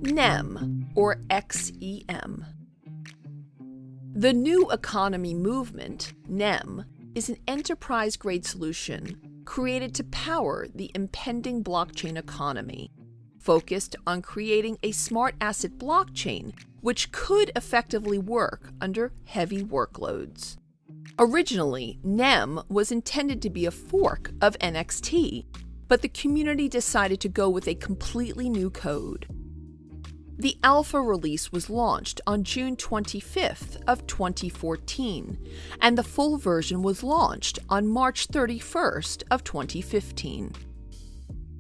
NEM, or XEM. The New Economy Movement, NEM, is an enterprise-grade solution created to power the impending blockchain economy, focused on creating a smart asset blockchain which could effectively work under heavy workloads. Originally, NEM was intended to be a fork of NXT, but the community decided to go with a completely new code. The alpha release was launched on June 25th of 2014, and the full version was launched on March 31st of 2015.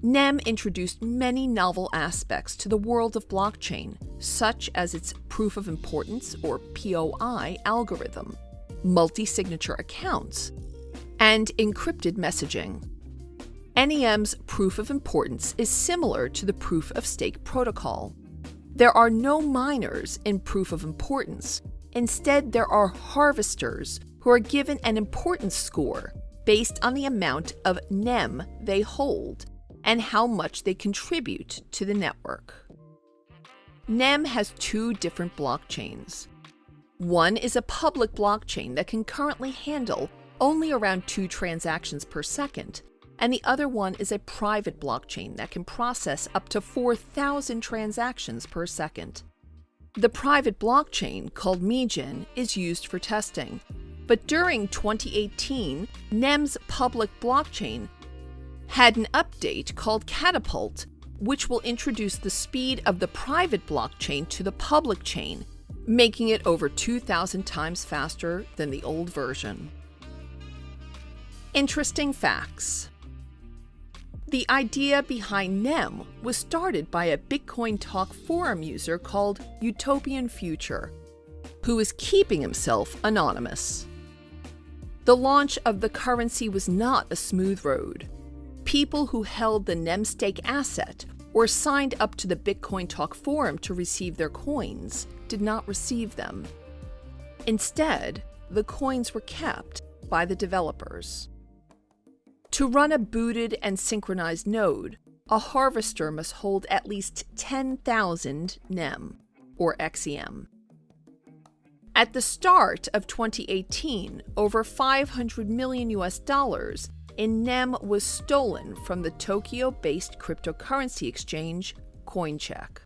NEM introduced many novel aspects to the world of blockchain, such as its proof of importance, or POI, algorithm, multi-signature accounts, and encrypted messaging. NEM's proof of importance is similar to the proof of stake protocol. There are no miners in proof of importance. Instead, there are harvesters who are given an importance score based on the amount of NEM they hold and how much they contribute to the network. NEM has two different blockchains. One is a public blockchain that can currently handle only around 2 transactions per second, and the other one is a private blockchain that can process up to 4,000 transactions per second. The private blockchain, called Mijin, is used for testing, but during 2018, NEM's public blockchain had an update called Catapult, which will introduce the speed of the private blockchain to the public chain, making it over 2,000 times faster than the old version. Interesting facts. The idea behind NEM was started by a Bitcoin Talk forum user called Utopian Future, who is keeping himself anonymous. The launch of the currency was not a smooth road. People who held the NEM stake asset or signed up to the Bitcoin Talk forum to receive their coins did not receive them. Instead, the coins were kept by the developers. To run a booted and synchronized node, a harvester must hold at least 10,000 NEM, or XEM. At the start of 2018, over $500 million in NEM was stolen from the Tokyo-based cryptocurrency exchange CoinCheck.